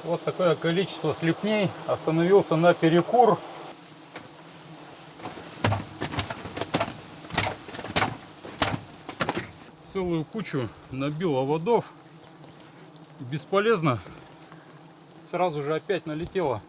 Вот такое количество слепней. Остановился на перекур. Целую кучу набил оводов. Бесполезно. Сразу же опять налетело.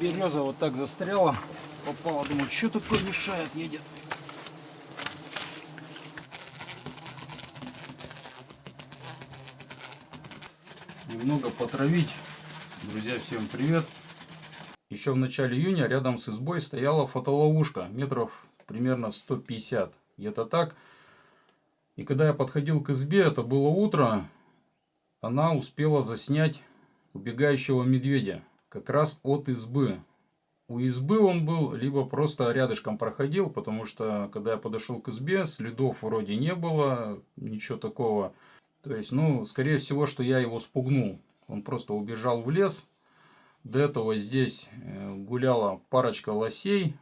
Береза вот так застряла, попала, думаю, что такое мешает, едет. Немного потравить. Друзья, всем привет. Еще в начале июня рядом с избой стояла фотоловушка, метров примерно 150, где-то так. И когда я подходил к избе, это было утро, она успела заснять убегающего медведя, как раз от избы. У избы он был, либо просто рядышком проходил, потому что, когда я подошел к избе, следов вроде не было, ничего такого. То есть, ну, скорее всего, что я его спугнул. Он просто убежал в лес. До этого здесь гуляла парочка лосей.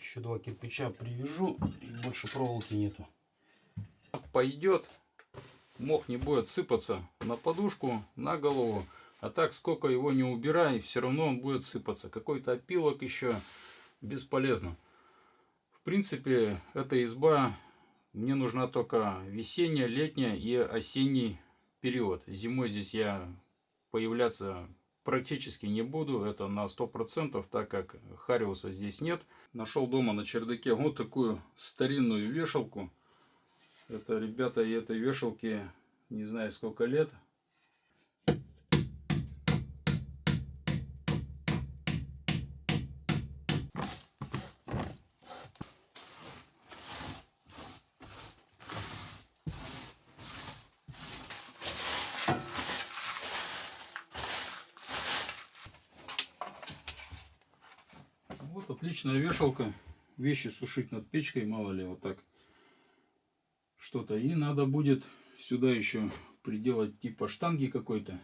Еще 2 кирпича привяжу, и больше проволоки нету. Пойдет, мох не будет сыпаться на подушку, на голову. А так, сколько его не убирай, все равно он будет сыпаться. Какой-то опилок еще бесполезно. В принципе, эта изба мне нужна только весенняя, летняя и осенний период. Зимой здесь я появляться практически не буду. Это на 100%, так как хариуса здесь нет. Нашел дома на чердаке вот такую старинную вешалку. Это, ребята, и этой вешалке не знаю сколько лет. Вот отличная вешалка. Вещи сушить над печкой, мало ли, вот так что-то. И надо будет сюда еще приделать типа штанги какой-то.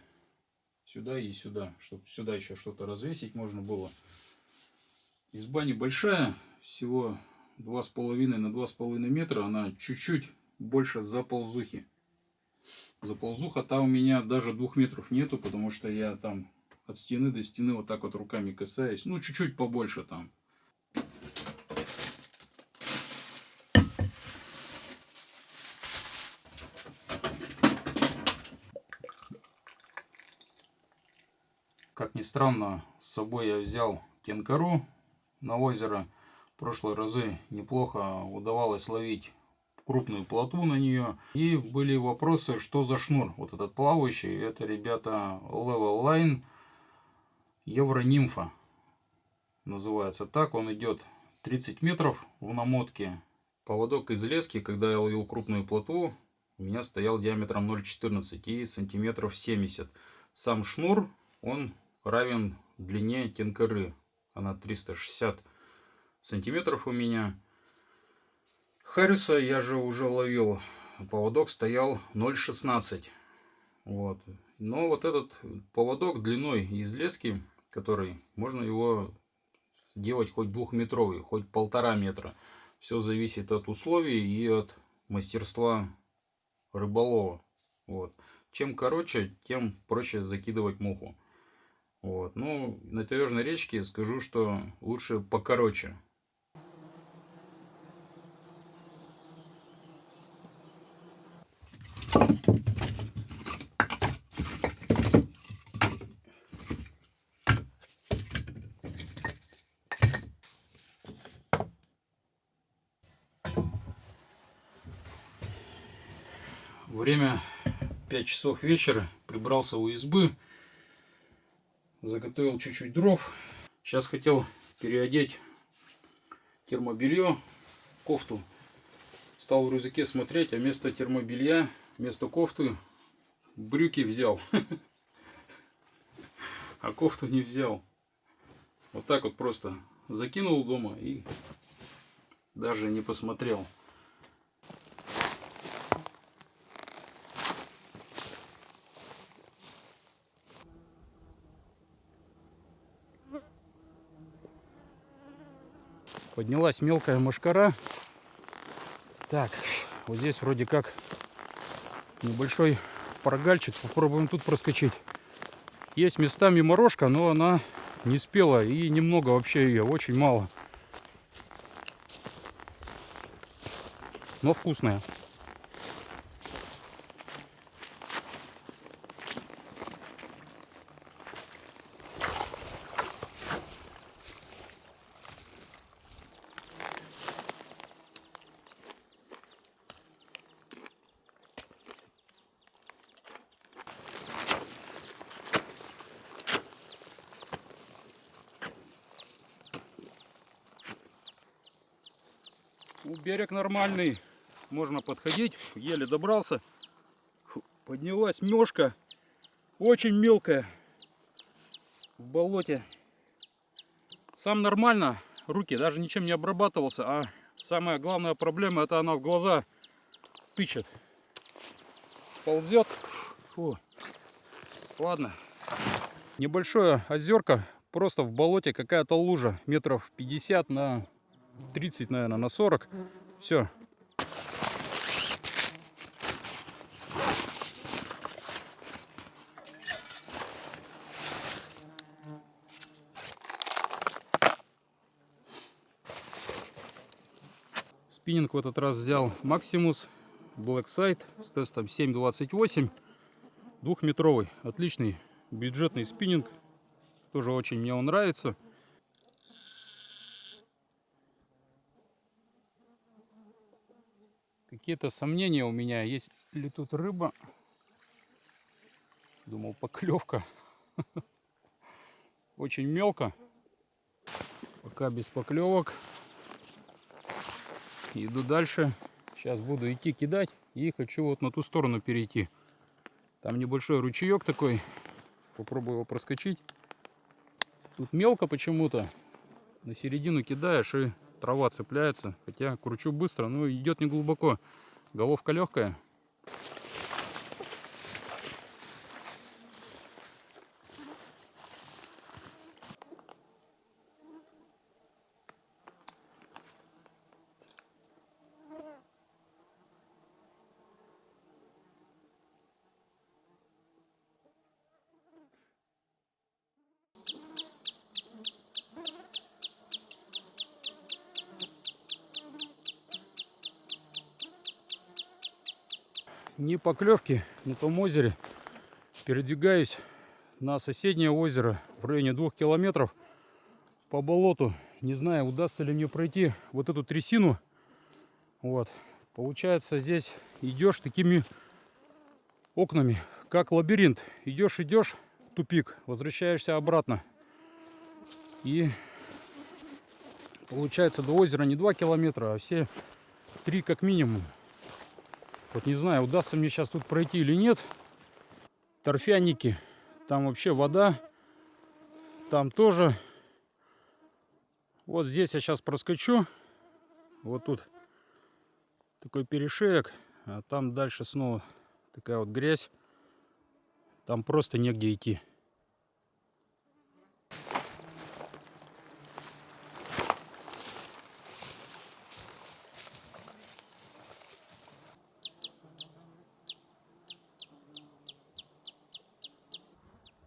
Сюда и сюда, чтобы сюда еще что-то развесить можно было. Изба небольшая, всего 2,5 на 2,5 метра. Она чуть-чуть больше заползухи. Заползуха-то у меня даже 2 метров нету, потому что я там от стены до стены вот так вот руками касаюсь. Ну, чуть-чуть побольше там. Как ни странно, с собой я взял тенкару на озеро. В прошлые разы неплохо удавалось ловить крупную плотву на нее. И были вопросы, что за шнур. Вот этот плавающий, это, ребята, Level Line Евронимфа. Называется так. Он идет 30 метров в намотке. Поводок из лески, когда я ловил крупную плотву, у меня стоял диаметром 0,14 и сантиметров 70. Сам шнур, он равен длине тенкары. Она 360 сантиметров у меня. Хариуса я же уже ловил. Поводок стоял 0,16. Вот. Но вот этот поводок длиной из лески, который, можно его делать хоть 2-метровый, хоть 1,5 метра. Все зависит от условий и от мастерства рыболова. Вот. Чем короче, тем проще закидывать муху. Вот. Ну, на таежной речке скажу, что лучше покороче. Время 5 часов вечера. Прибрался у избы. Заготовил чуть-чуть дров. Сейчас хотел переодеть термобелье, кофту. Стал в рюкзаке смотреть, а вместо термобелья, вместо кофты брюки взял. А кофту не взял. Вот так вот просто закинул дома и даже не посмотрел. Поднялась мелкая мошкара. Так, вот здесь вроде как небольшой прогальчик. Попробуем тут проскочить. Есть местами морожка, но она не спела. И немного вообще ее, очень мало. Но вкусная. Берег нормальный, можно подходить, еле добрался. Поднялась мешка, очень мелкая, в болоте. Сам нормально, руки даже ничем не обрабатывался, а самая главная проблема — это она в глаза тычет. Ползет. Фу. Ладно. Небольшое озерко, просто в болоте какая-то лужа, метров 50 на 30, наверное, на 40. Все. Спиннинг в этот раз взял Maximus Black Side с тестом 7.28. Двухметровый. Отличный бюджетный спиннинг. Тоже очень мне он нравится. Какие-то сомнения у меня, есть ли тут рыба. Думал, поклевка. Очень мелко. Пока без поклевок. Иду дальше. Сейчас буду идти кидать. И хочу вот на ту сторону перейти. Там небольшой ручеек такой. Попробую его проскочить. Тут мелко почему-то. На середину кидаешь и трава цепляется. Хотя кручу быстро, но идет не глубоко. Головка легкая. Ни поклевки на том озере. Передвигаюсь на соседнее озеро в районе 2 километров по болоту. Не знаю, удастся ли мне пройти вот эту трясину. Вот. Получается, здесь идешь такими окнами, как лабиринт. Идешь, тупик, возвращаешься обратно. И получается, до озера не 2 километра, а все 3 как минимум. Вот не знаю, удастся мне сейчас тут пройти или нет. Торфяники, там вообще вода, там тоже. Вот здесь я сейчас проскочу. Вот тут такой перешеек, а там дальше снова такая вот грязь. Там просто негде идти.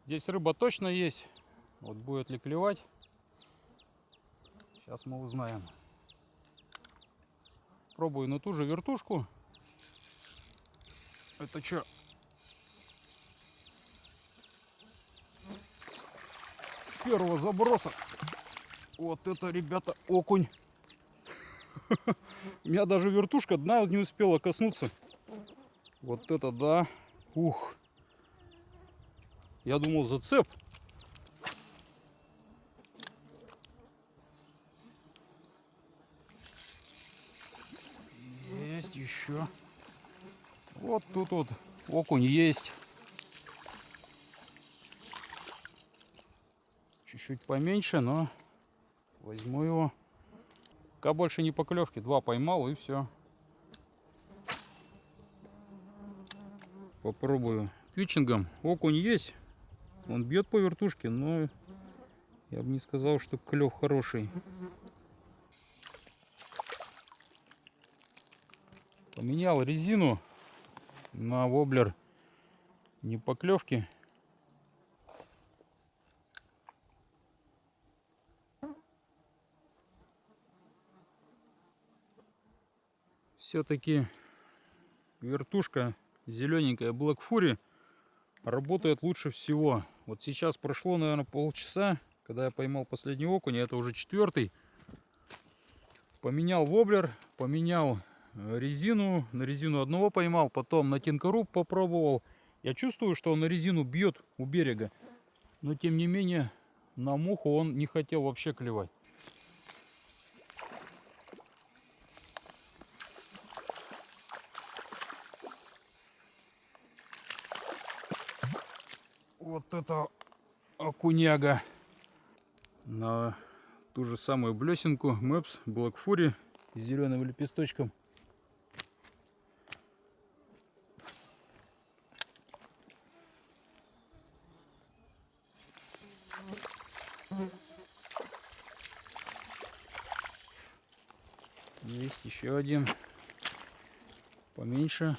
Здесь рыба точно есть. Вот будет ли клевать, сейчас мы узнаем. Пробую на ту же вертушку. Это что? С первого заброса. Вот это, ребята, окунь. У меня даже вертушка дна не успела коснуться. Вот это да. Ух. Я думал, зацеп. Есть еще. Вот тут вот окунь есть. Чуть-чуть поменьше, но возьму его. Пока больше не поклевки. 2 поймал и все. Попробую твитчингом. Окунь есть. Он бьет по вертушке, но я бы не сказал, что клев хороший. Поменял резину на воблер. Не поклевки. Все-таки вертушка зелененькая Black Fury работает лучше всего. Вот сейчас прошло, наверное, полчаса, когда я поймал последний окунь. Это уже 4-й. Поменял воблер, поменял резину. На резину одного поймал, потом на тинкоруб попробовал. Я чувствую, что он на резину бьет у берега. Но тем не менее на муху он не хотел вообще клевать. Вот это окуняга. На ту же самую блесенку Мэпс Black Fury с зеленым лепесточком. Есть еще один поменьше.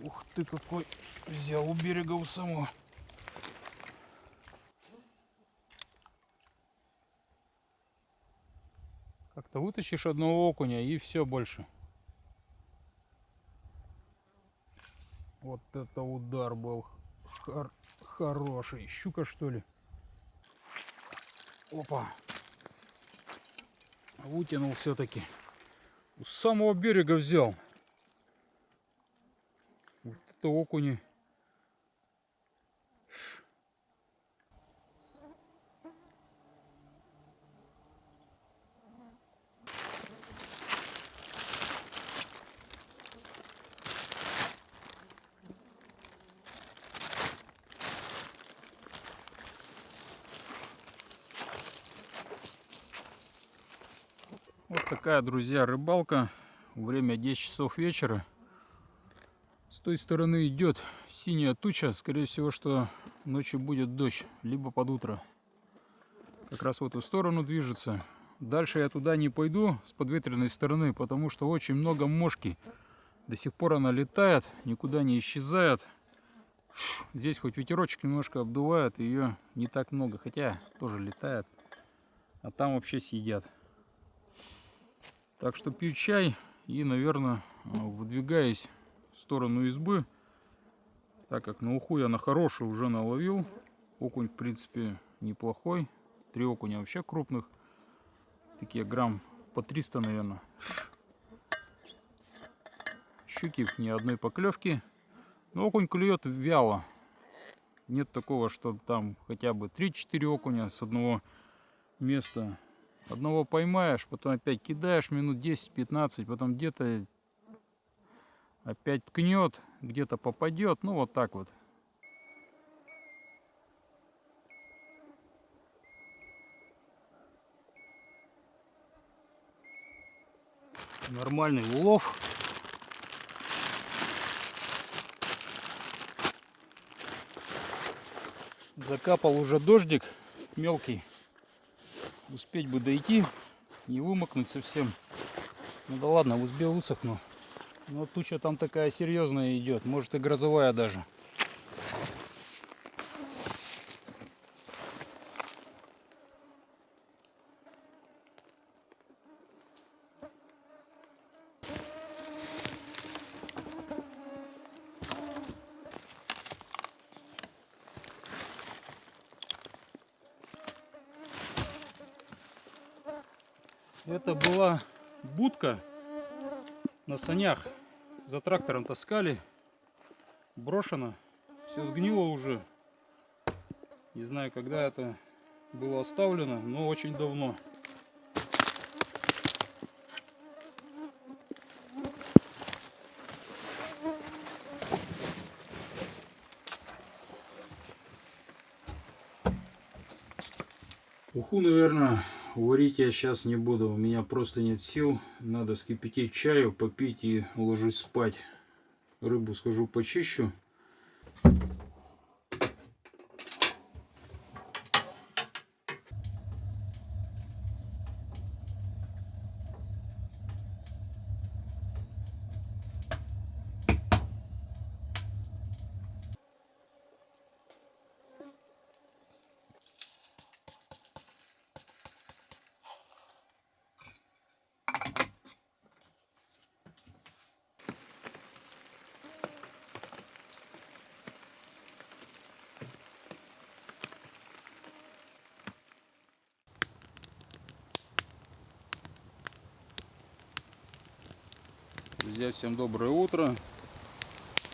Ух ты, какой взял у берега у самого. Как-то вытащишь одного окуня и все больше. Вот это удар был хороший. Щука, что ли? Опа. Вытянул все-таки. У самого берега взял. Вот это окуни. Вот такая, друзья, рыбалка. Время 10 часов вечера. С той стороны идет синяя туча. Скорее всего, что ночью будет дождь, либо под утро. Как раз в эту сторону движется. Дальше я туда не пойду с подветренной стороны, потому что очень много мошки. До сих пор она летает, никуда не исчезает. Здесь хоть ветерочек немножко обдувает, ее не так много. Хотя тоже летает. А там вообще съедят. Так что пью чай и, наверное, выдвигаюсь в сторону избы. Так как на уху я на хорошую уже наловил. Окунь, в принципе, неплохой. 3 окуня вообще крупных. Такие грамм по 300, наверное. Щуки ни одной поклевки. Но окунь клюет вяло. Нет такого, что там хотя бы 3-4 окуня с одного места. Одного поймаешь, потом опять кидаешь минут 10-15, потом где-то опять ткнет, где-то попадет. Ну вот так вот. Нормальный улов. Закапал уже дождик мелкий. Успеть бы дойти, не вымокнуть совсем. Ну да ладно, в избе высохну. Но туча там такая серьезная идет, может и грозовая даже. Это была будка на санях. За трактором таскали. Брошено. Все сгнило уже. Не знаю, когда это было оставлено, но очень давно. Уху, наверное, варить я сейчас не буду. У меня просто нет сил. Надо вскипятить чаю, попить и ложусь спать. Рыбу схожу почищу. Друзья, всем доброе утро.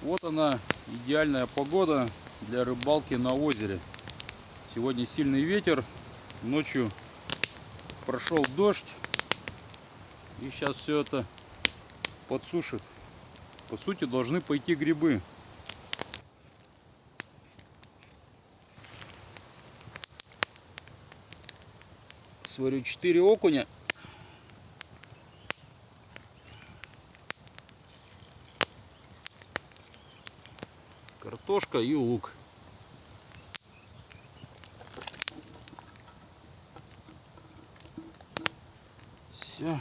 Вот она, идеальная погода для рыбалки на озере. Сегодня сильный ветер, ночью прошел дождь, и сейчас все это подсушит. По сути, должны пойти грибы. Сварю 4 окуня. Картошка и лук. Все.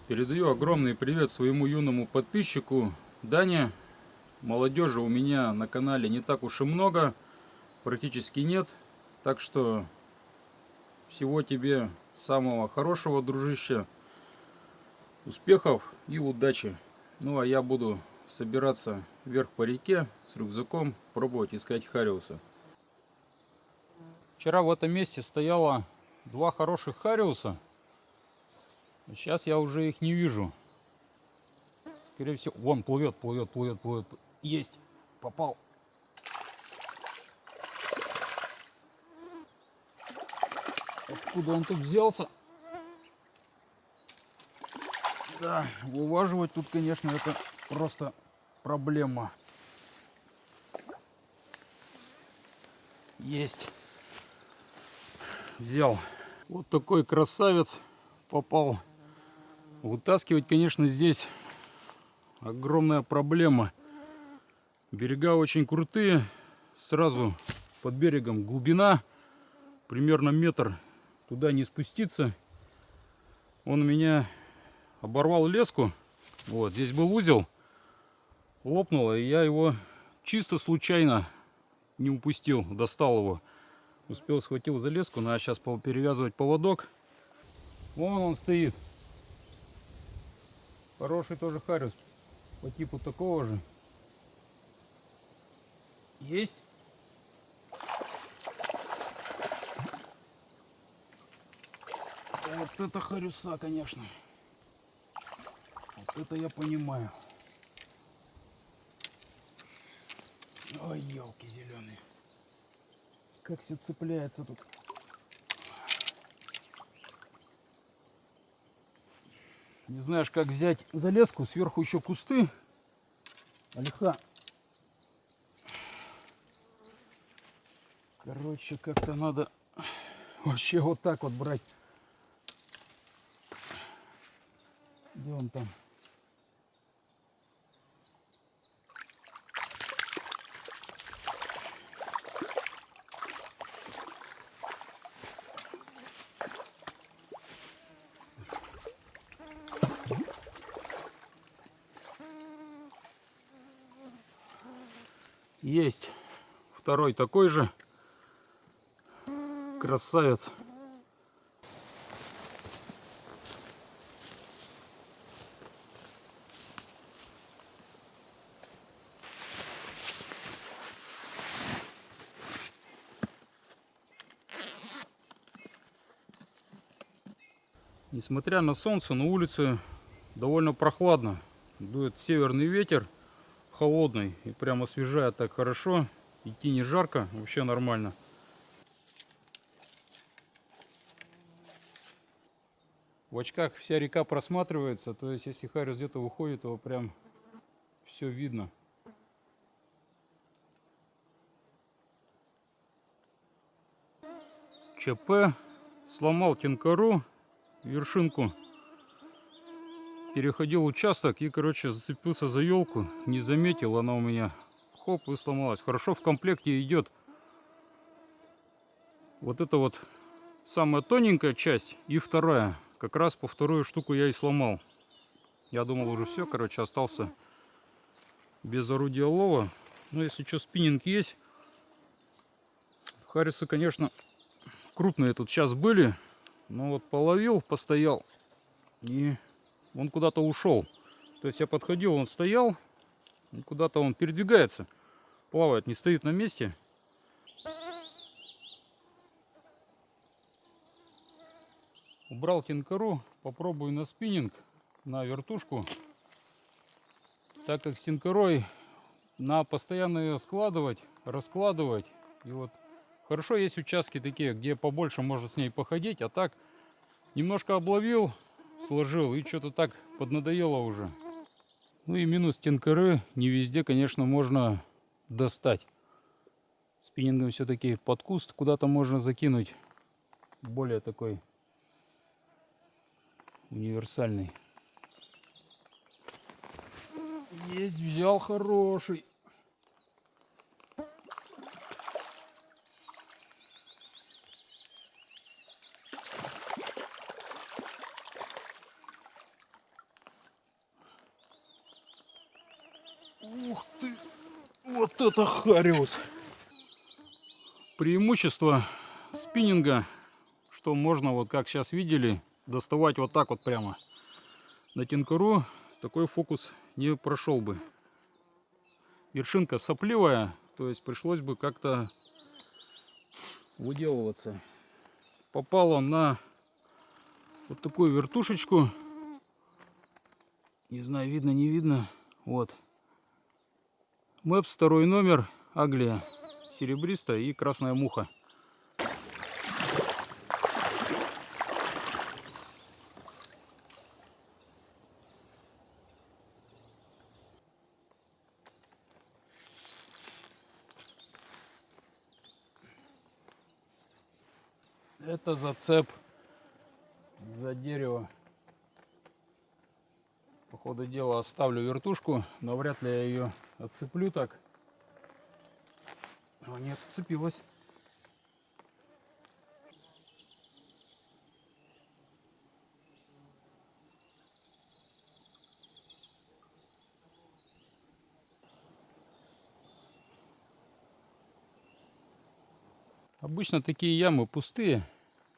Передаю огромный привет своему юному подписчику Дане. Молодежи у меня на канале не так уж и много, практически нет. Так что всего тебе самого хорошего, дружище. Успехов и удачи. Ну а я буду собираться вверх по реке с рюкзаком, пробовать искать хариуса. Вчера в этом месте стояло 2 хороших хариуса. Сейчас я уже их не вижу. Скорее всего, вон плывет. Есть, попал. Откуда он тут взялся? Да, вываживать тут, конечно, это просто проблема. Есть. Взял. Вот такой красавец попал. Вытаскивать, конечно, здесь огромная проблема. Берега очень крутые. Сразу под берегом глубина. Примерно метр. Туда не спуститься. Он у меня оборвал леску. Вот, здесь был узел. Лопнуло, и я его чисто случайно не упустил. Достал его. Успел, схватил за леску. Надо сейчас перевязывать поводок. Вон он стоит. Хороший тоже хариус. По типу такого же. Есть. Вот это хариуса, конечно. Вот это я понимаю. Ой, елки зеленые. Как все цепляется тут. Не знаешь, как взять за леску. Сверху еще кусты. Ольха. Короче, как-то надо вообще вот так вот брать. Где он там? Есть второй такой же. Красавец. Несмотря на солнце, на улице довольно прохладно. Дует северный ветер, холодный, и прямо освежает так хорошо. Идти не жарко, вообще нормально. В очках вся река просматривается, то есть если Хариус где-то выходит, то прям все видно. ЧП. Сломал тинкару, вершинку. Переходил участок и, короче, зацепился за елку. Не заметил, она у меня хоп и сломалась. Хорошо в комплекте идет вот эта вот самая тоненькая часть и вторая. Как раз по вторую штуку я и сломал. Я думал уже все, короче, остался без орудия лова. Но если что, спиннинг есть. Харисы, конечно, крупные тут сейчас были. Но вот половил, постоял и он куда-то ушел. То есть я подходил, он стоял, куда-то он передвигается, плавает, не стоит на месте. Убрал тинкару, попробую на спиннинг, на вертушку. Так как с тинкарой на постоянно ее складывать, раскладывать. И вот хорошо есть участки такие, где побольше можно с ней походить, а так немножко обловил, сложил и что-то так поднадоело уже. Ну и минус тинкары, не везде, конечно, можно достать. Спиннингом все-таки под куст куда-то можно закинуть. Более такой универсальный. Есть, взял хороший. Ух ты! Вот это Хариус! Преимущество спиннинга, что можно, вот как сейчас видели, доставать вот так вот прямо. На тинкару такой фокус не прошел бы. Вершинка сопливая, то есть пришлось бы как-то выделываться. Попал он на вот такую вертушечку. Не знаю, видно, не видно. Вот. Мэпс, второй номер, Аглия. Серебристая и красная муха. Это зацеп за дерево. По ходу дела оставлю вертушку, но вряд ли я ее отцеплю так. О, нет, отцепилась. Обычно такие ямы пустые,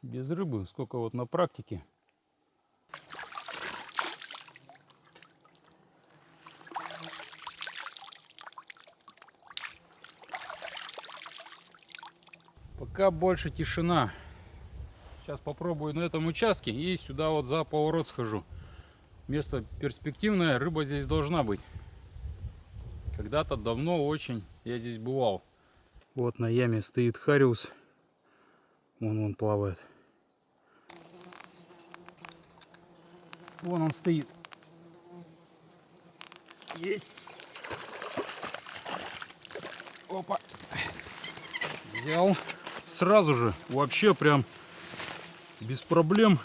без рыбы, сколько вот на практике. Пока больше тишина. Сейчас попробую на этом участке и сюда вот за поворот схожу. Место перспективное, рыба здесь должна быть. Когда-то давно очень я здесь бывал. Вот на яме стоит Хариус. Вон плавает. Вон он стоит. Есть. Опа. Взял. Сразу же. Вообще прям без проблем.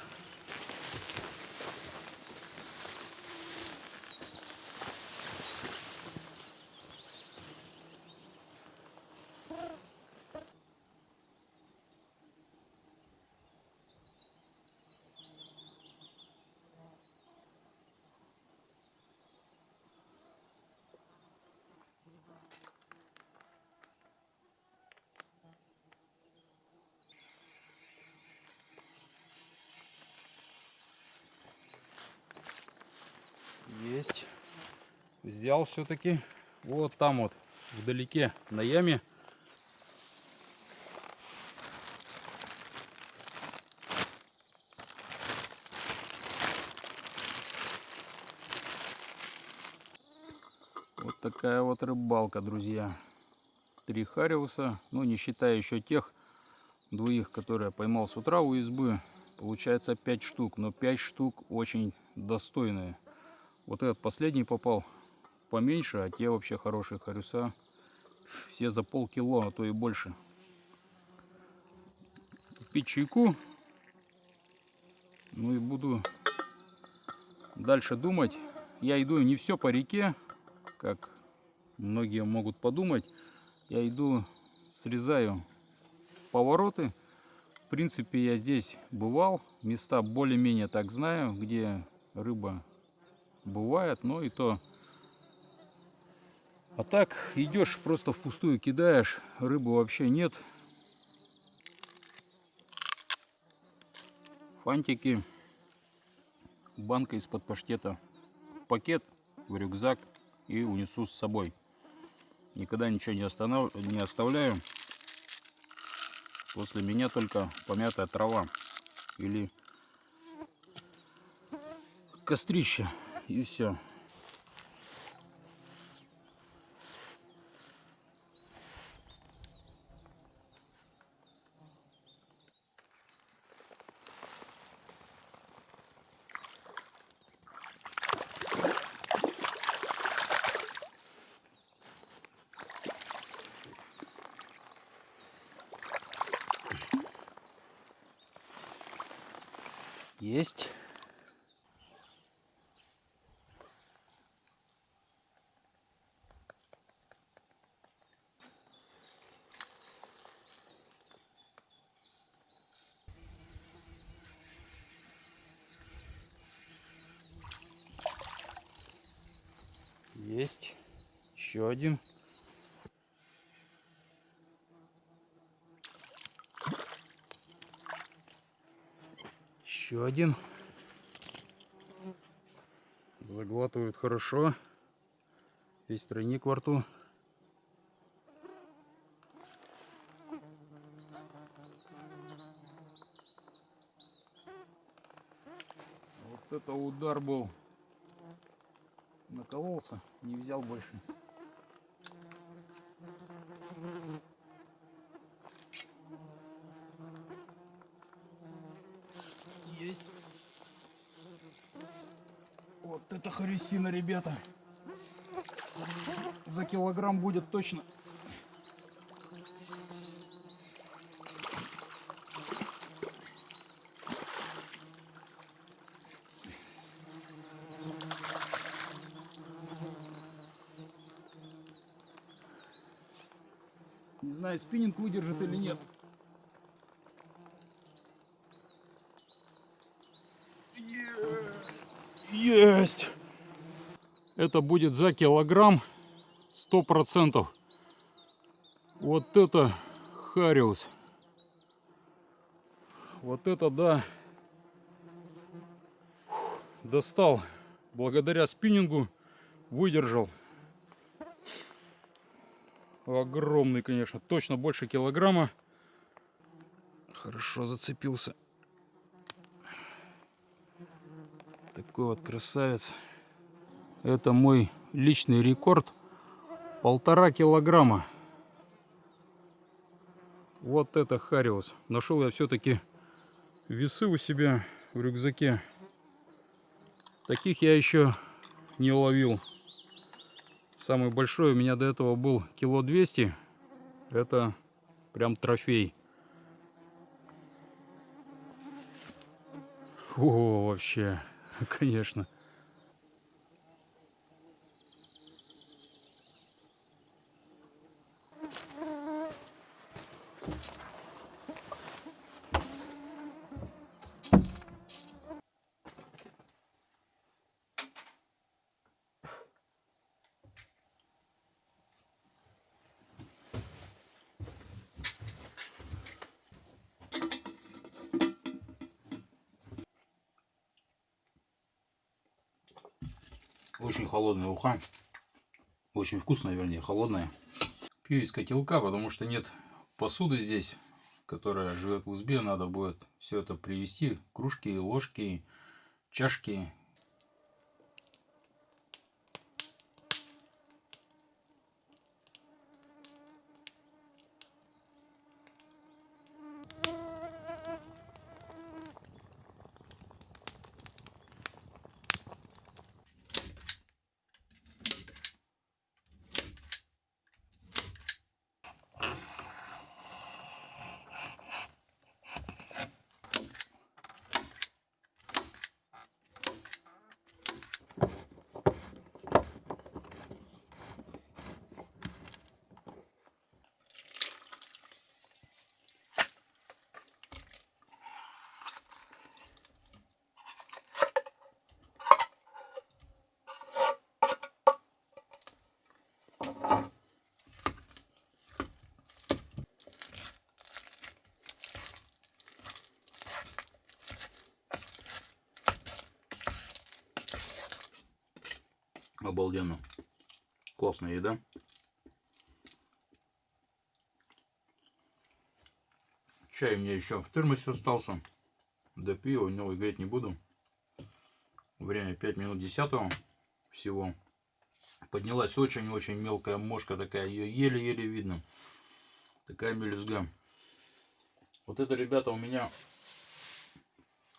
взял все-таки. Вот там вот, вдалеке, на яме. Вот такая вот рыбалка, друзья. 3 хариуса, ну не считая еще тех двоих, которые я поймал с утра у избы. Получается 5 штук, но 5 штук очень достойные. Вот этот последний попал поменьше, а те вообще хорошие хариуса. Все за полкило, а то и больше. Пить чайку. Ну и буду дальше думать. Я иду не все по реке, как многие могут подумать. Я иду, срезаю повороты. В принципе, я здесь бывал. Места более-менее так знаю, где рыба бывает. Но и то. А так идешь, просто впустую кидаешь. Рыбы вообще нет. Фантики. Банка из-под паштета. В пакет, в рюкзак и унесу с собой. Никогда ничего не оставляю. После меня только помятая трава или кострище, и все. Есть. Есть. Еще один. Еще один. Заглатывают хорошо. Весь тройник во рту. Вот это удар был. Накололся, не взял больше. Есть. Вот это харисина, ребята. За килограмм будет точно. Не знаю, спиннинг выдержит или нет. Есть! Это будет за килограмм 100%. Вот это хариус. Вот это да. Достал. Благодаря спиннингу выдержал. Огромный, конечно. Точно больше килограмма. Хорошо зацепился. Такой вот красавец. Это мой личный рекорд. 1,5 килограмма. Вот это хариус. Нашел я все-таки весы у себя в рюкзаке. Таких я еще не ловил. Самый большой у меня до этого был 200 кг. Это прям трофей. О, вообще, конечно. Очень холодная уха. Очень вкусная, вернее, холодная. Пью из котелка, потому что нет посуды здесь, которая живет в избе. Надо будет все это привезти. Кружки, ложки, чашки. Обалденно. Классная еда. Чай у меня еще в термосе остался. Допью, новый греть не буду. Время 5 минут 10 всего. Поднялась очень-очень мелкая мошка такая. Ее еле-еле видно. Такая мелюзга. Вот это, ребята, у меня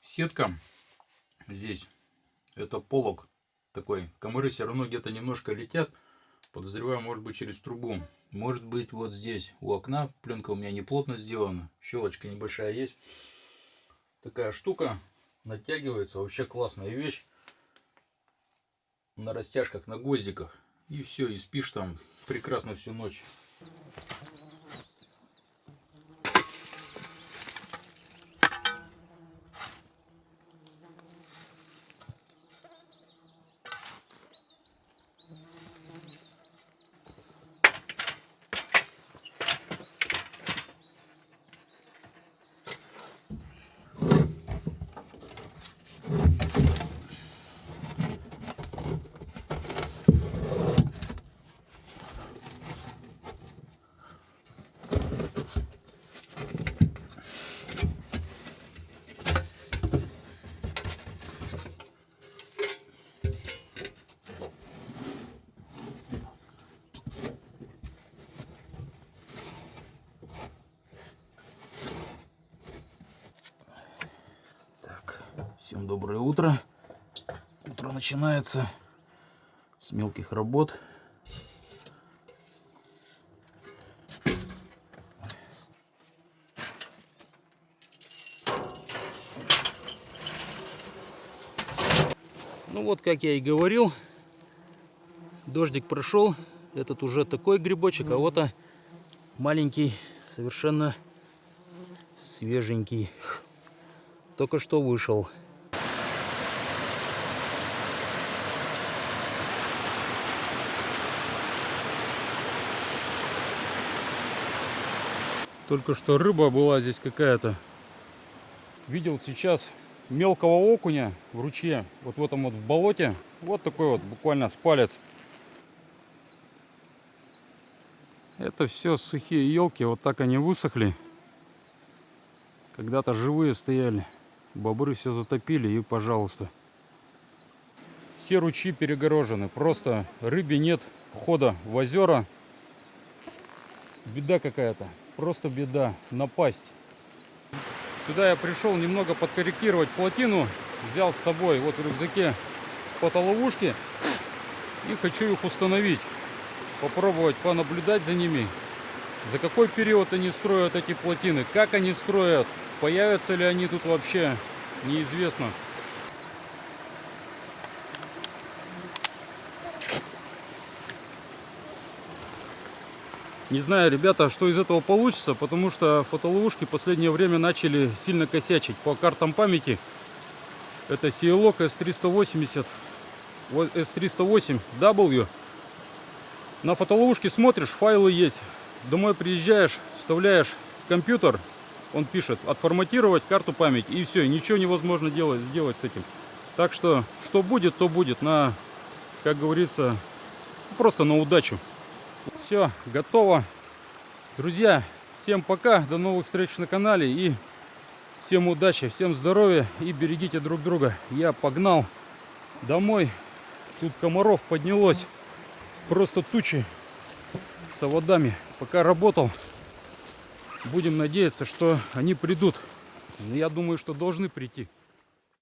сетка здесь. Это полог такой. Комары все равно где-то немножко летят. Подозреваю, может быть, через трубу. Может быть, вот здесь у окна. Пленка у меня не плотно сделана. Щелочка небольшая есть. Такая штука натягивается. Вообще классная вещь. На растяжках, на гвоздиках. И все, и спишь там прекрасно всю ночь. Всем доброе утро. Утро начинается с мелких работ. Ну вот, как я и говорил, дождик прошел. Этот уже такой грибочек, а вот маленький, совершенно свеженький. Только что вышел. Только что рыба была здесь какая-то. Видел сейчас мелкого окуня в ручье. Вот в этом вот в болоте. Вот такой вот буквально с палец. Это все сухие елки. Вот так они высохли. Когда-то живые стояли. Бобры все затопили и пожалуйста. Все ручьи перегорожены. Просто рыбе нет хода в озера. Беда какая-то. Просто беда. Напасть. Сюда я пришел немного подкорректировать плотину. Взял с собой вот в рюкзаке фотоловушки. И хочу их установить. Попробовать понаблюдать за ними. За какой период они строят эти плотины. Как они строят. Появятся ли они тут вообще. Неизвестно. Не знаю, ребята, что из этого получится, потому что фотоловушки в последнее время начали сильно косячить по картам памяти. Это Sealog S380, S308W. На фотоловушке смотришь, файлы есть. Домой приезжаешь, вставляешь в компьютер, он пишет отформатировать карту памяти, и все, ничего невозможно сделать с этим. Так что будет, то будет. На, как говорится, Просто на удачу. Все, готово. Друзья, всем пока, до новых встреч на канале. И всем удачи, всем здоровья и берегите друг друга. Я погнал домой. Тут комаров поднялось. Просто тучи с оводами. Пока работал, будем надеяться, что они придут. Я думаю, что должны прийти.